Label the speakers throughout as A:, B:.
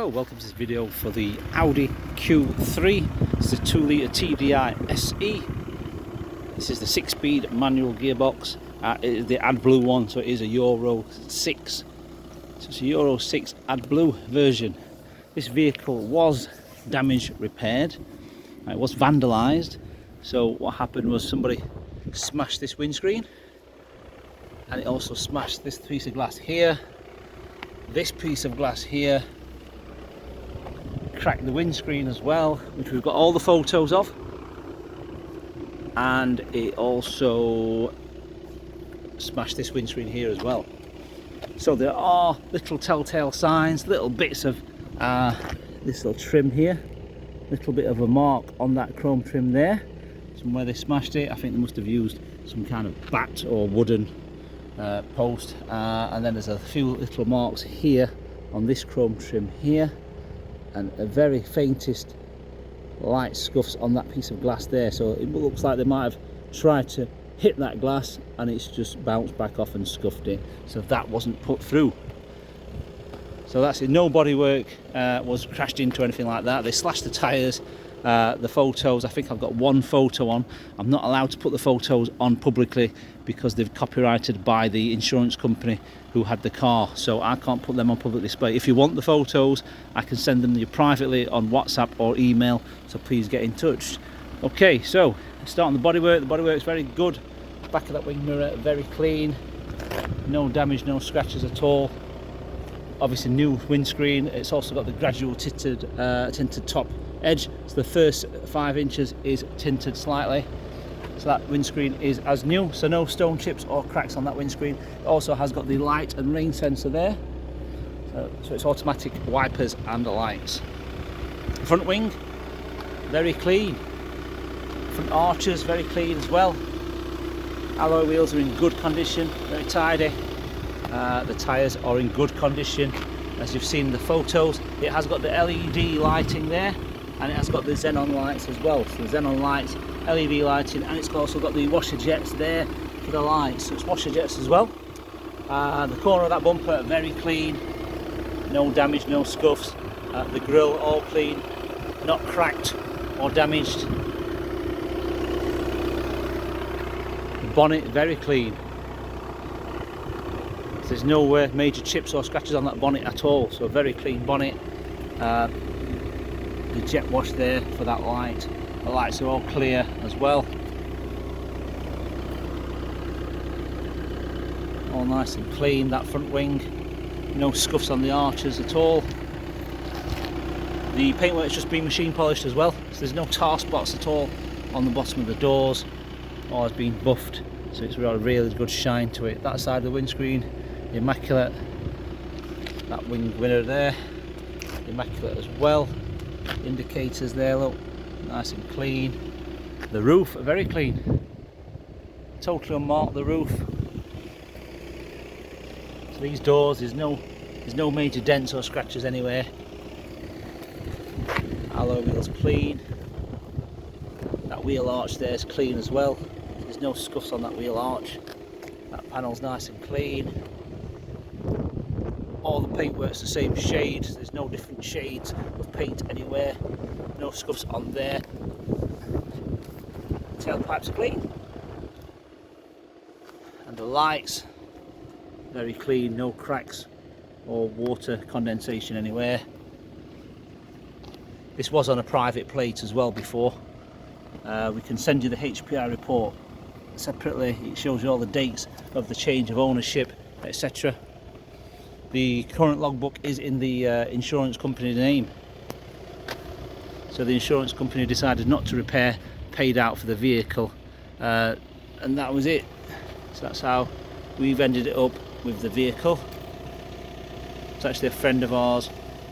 A: Hello, welcome to this video for the Audi Q3. It's a 2-litre TDI SE. This is the 6-speed manual gearbox. It is the AdBlue one, so it is a Euro 6. So it's a Euro 6 AdBlue version. This vehicle was damage repaired. It was vandalised. So what happened was somebody smashed this windscreen, and it also smashed this piece of glass here, this piece of glass here, cracked the windscreen as well, which we've got all the photos of, and it also smashed this windscreen here as well. So there are little telltale signs, little bits of this little trim here, little bit of a mark on that chrome trim there, somewhere they smashed it. I think they must have used some kind of bat or wooden post, and then there's a few little marks here on this chrome trim here, and a very faintest light scuffs on that piece of glass there. So it looks like they might have tried to hit that glass and it's just bounced back off and scuffed it, so that wasn't put through. So that's it. No bodywork was crashed into, anything like that. They slashed the tyres. The photos, I think I've got one photo on. I'm not allowed to put the photos on publicly because they've copyrighted by the insurance company who had the car, so I can't put them on public display. If you want the photos, I can send them to you privately on WhatsApp or email, so please get in touch. Okay, so starting the bodywork. The bodywork's very good. Back of that wing mirror very clean, no damage, no scratches at all. Obviously new windscreen. It's also got the gradual tinted top edge, so the first 5 inches is tinted slightly, so that windscreen is as new, so no stone chips or cracks on that windscreen. It also has got the light and rain sensor there, so it's automatic wipers and lights. Front wing very clean, front arches very clean as well. Alloy wheels are in good condition, very tidy. The tyres are in good condition, as you've seen in the photos. It has got the LED lighting there, and it has got the xenon lights as well. So the xenon lights, LED lighting, and it's also got the washer jets there for the lights. So it's washer jets as well. The corner of that bumper very clean, no damage, no scuffs. The grille all clean, not cracked or damaged. The bonnet very clean. There's no major chips or scratches on that bonnet at all, so a very clean bonnet. The jet wash there for that light. The lights are all clear as well. All nice and clean, that front wing. No scuffs on the arches at all. The paintwork's just been machine polished as well, so there's no tar spots at all on the bottom of the doors. All has been buffed, so it's got a really good shine to it. That side of the windscreen, immaculate. That wing mirror there, immaculate as well. Indicators there, look, nice and clean. The roof, very clean, totally unmarked, the roof. So these doors, there's no major dents or scratches anywhere. Alloy wheels clean. That wheel arch there is clean as well. There's no scuffs on that wheel arch. That panel's nice and clean. All the paintwork's the same shade, there's no different shades of paint anywhere. No scuffs on there. Tailpipes are clean. And the lights, very clean, no cracks or water condensation anywhere. This was on a private plate as well before. We can send you the HPI report separately. It shows you all the dates of the change of ownership, etc. The current logbook is in the insurance company name, so the insurance company decided not to repair, paid out for the vehicle, and that was it. So that's how we've ended it up with the vehicle. It's actually a friend of ours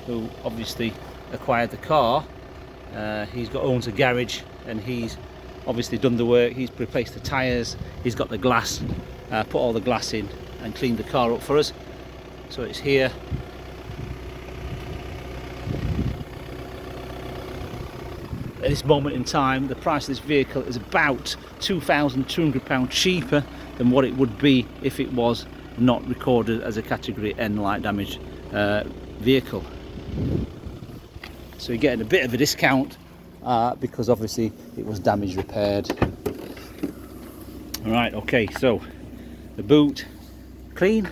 A: who obviously acquired the car. Owns a garage, and he's obviously done the work. He's replaced the tyres, he's got the glass, put all the glass in and cleaned the car up for us. So it's here. At this moment in time, the price of this vehicle is about £2,200 cheaper than what it would be if it was not recorded as a category N light damage vehicle. so you're getting a bit of a discount because obviously it was damage repaired. Alright, okay, so the boot, clean,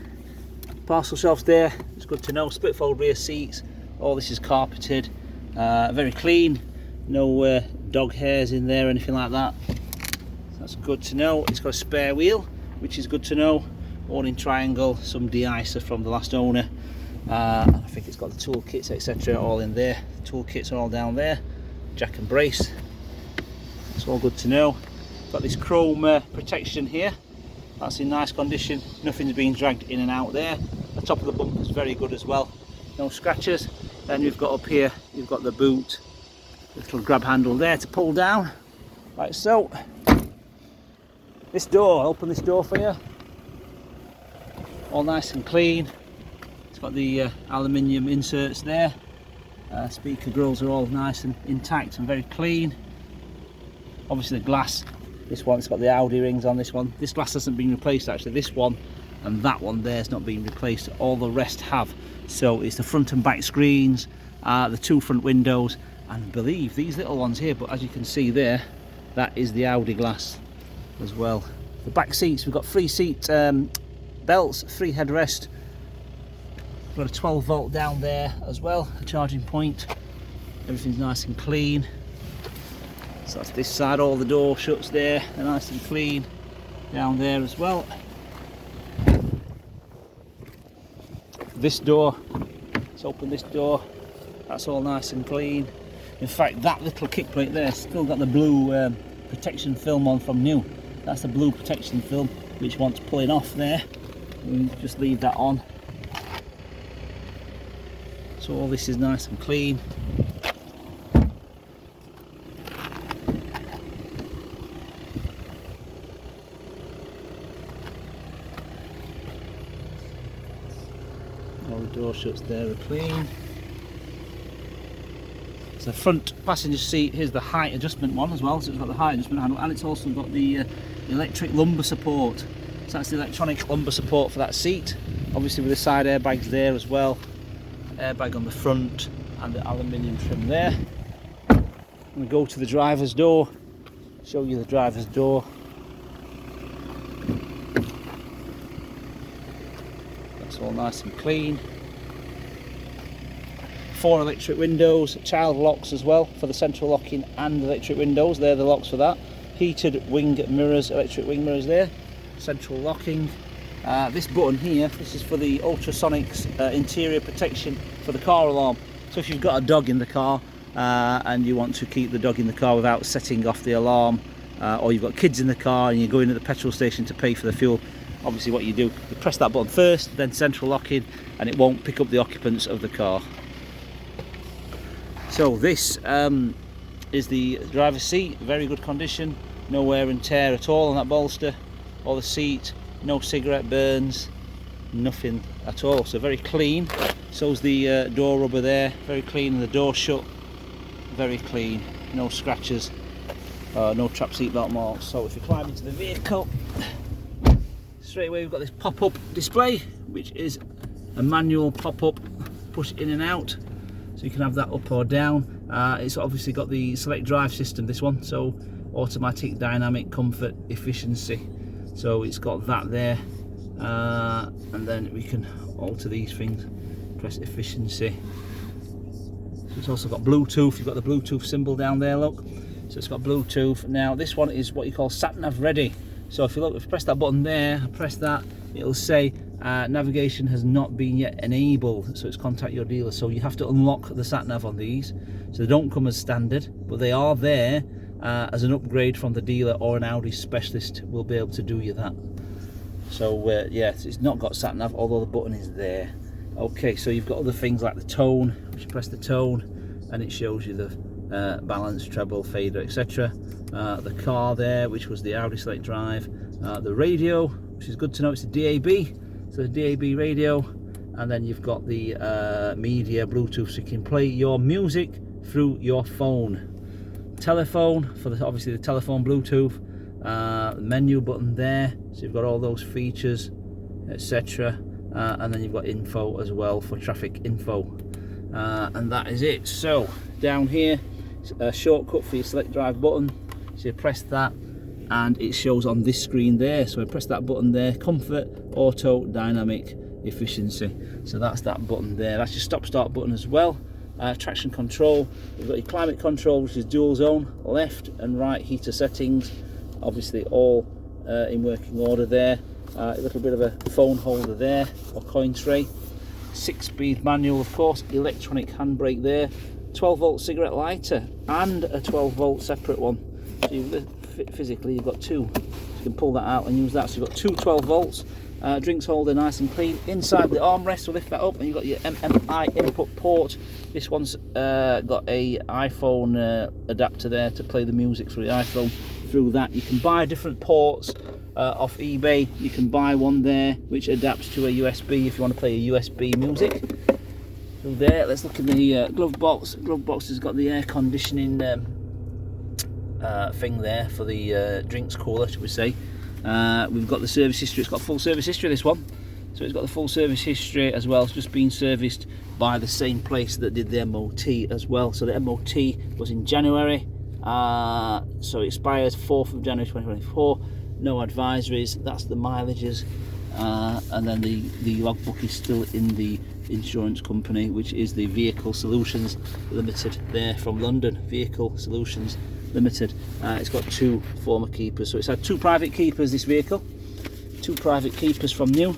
A: parcel shelves there, it's good to know, split fold rear seats, all this is carpeted, very clean, no dog hairs in there or anything like that, so that's good to know. It's got a spare wheel, which is good to know, all in triangle, some de-icer from the last owner, I think it's got the tool kits etc. all in there, the tool kits are all down there, jack and brace, it's all good to know. Got this chrome protection here, that's in nice condition, nothing's been dragged in and out there. The top of the bumper is very good as well, no scratches. Then we've got up here, you've got the boot, little grab handle there to pull down, like so. This door, I'll open this door for you, all nice and clean. It's got the aluminium inserts there, speaker grills are all nice and intact and very clean. Obviously the glass, this one's got the Audi rings on this one. This glass hasn't been replaced actually, this one and that one there's not been replaced, all the rest have. So it's the front and back screens, the two front windows, and I believe these little ones here, but as you can see there, that is the Audi glass as well. The back seats, we've got 3 seat belts, 3 headrest, we've got a 12 volt down there as well, a charging point, everything's nice and clean. So that's this side, all the door shuts there, they're nice and clean down there as well. This door, let's open this door, that's all nice and clean. In fact, that little kick plate there still got the blue protection film on from new. That's the blue protection film which wants pulling off there. We just leave that on. So all this is nice and clean. All the door shuts there are clean. So the front passenger seat, here's the height adjustment one as well, so it's got the height adjustment handle, and it's also got the electric lumbar support. So that's the electronic lumbar support for that seat, obviously with the side airbags there as well, airbag on the front and the aluminium trim there. I'm going to go to the driver's door, show you the driver's door. That's all nice and clean. 4 electric windows, child locks as well for the central locking and electric windows, they're the locks for that. Heated wing mirrors, electric wing mirrors there, central locking. This button here, this is for the ultrasonics interior protection for the car alarm. So if you've got a dog in the car and you want to keep the dog in the car without setting off the alarm, or you've got kids in the car and you're going to the petrol station to pay for the fuel, obviously what you do, you press that button first, then central locking, and it won't pick up the occupants of the car. So this is the driver's seat, very good condition, no wear and tear at all on that bolster or the seat, no cigarette burns, nothing at all, so very clean. So's the door rubber there, very clean, and the door shut, very clean, no scratches, no trap seat belt marks. So if you climb into the vehicle, straight away we've got this pop-up display, which is a manual pop-up, push in and out, so you can have that up or down. It's obviously got the select drive system, this one, so automatic, dynamic, comfort, efficiency, so it's got that there, and then we can alter these things, press efficiency. So it's also got Bluetooth, you've got the Bluetooth symbol down there, look, so it's got Bluetooth. Now this one is what you call sat nav ready, so if you look, if you press that button there, press that, it'll say navigation has not been yet enabled, so it's contact your dealer. So you have to unlock the sat nav on these, so they don't come as standard, but they are there as an upgrade from the dealer, or an Audi specialist will be able to do you that. So yeah, it's not got sat nav, although the button is there. Okay, so you've got other things like the tone, which you press the tone and it shows you the balance, treble, fader, etc. The car there, which was the Audi Select Drive. The radio, which is good to know, it's a DAB, so the DAB radio, and then you've got the media, Bluetooth, so you can play your music through your phone. Telephone, for the, obviously the telephone, Bluetooth, the menu button there, so you've got all those features, etc. And then you've got info as well for traffic info. and that is it. So down here, a shortcut for your select drive button, so you press that and it shows on this screen there. So I press that button there, comfort, auto, dynamic, efficiency. So that's that button there. That's your stop start button as well. Traction control, you've got your climate control, which is dual zone, left and right heater settings, obviously all in working order there. A little bit of a phone holder there, or coin tray. 6-speed manual, of course, electronic handbrake there, 12-volt cigarette lighter and a 12-volt separate one. So physically you've got two, so you can pull that out and use that. So you've got two 12 volts. Drinks holder, nice and clean. Inside the armrest, so lift that up and you've got your MMI input port. This one's got a iPhone adapter there to play the music through the iPhone. Through that you can buy different ports off eBay. You can buy one there which adapts to a USB if you want to play a USB music. So there, let's look in the glove box. Glove box has got the air conditioning thing there for the drinks cooler, should we say. We've got the service history. It's got full service history, this one, so it's got the full service history as well. It's just been serviced by the same place that did the MOT as well. So the MOT was in January, so it expires 4th of January 2024. No advisories, that's the mileages, and then the logbook is still in the insurance company, which is the Vehicle Solutions Limited there from London. Vehicle Solutions Limited. It's got two former keepers, so it's had two private keepers, this vehicle. Two private keepers from new.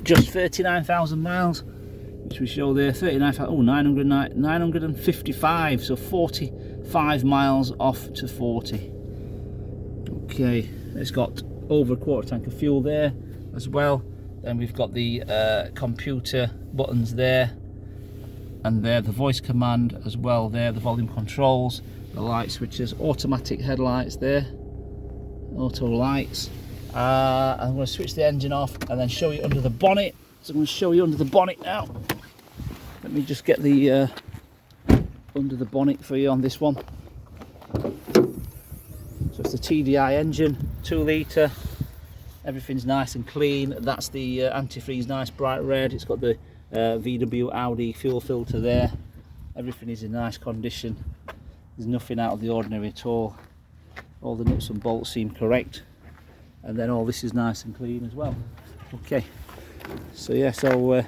A: Just 39,000 miles, which we show there. 955, so 45 miles off to 40. Okay, it's got over a quarter tank of fuel there as well. Then we've got the computer buttons there, and there the voice command as well there, the volume controls, the light switches, automatic headlights there, auto lights. I'm going to switch the engine off and then show you under the bonnet. So I'm going to show you under the bonnet now. Let me just get the under the bonnet for you on this one. So it's the TDI engine, 2 litre. Everything's nice and clean. That's the antifreeze, nice bright red. It's got the VW Audi fuel filter there. Everything is in nice condition. There's nothing out of the ordinary at all. All the nuts and bolts seem correct, and then all this is nice and clean as well. Okay, so yeah, so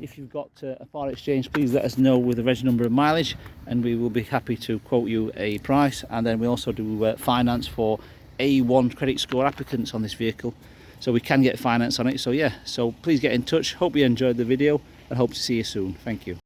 A: if you've got a part exchange, please let us know with the reg number and mileage, and we will be happy to quote you a price. And then we also do finance for A1 credit score applicants on this vehicle, so we can get finance on it. So yeah, so please get in touch. Hope you enjoyed the video and hope to see you soon. Thank you.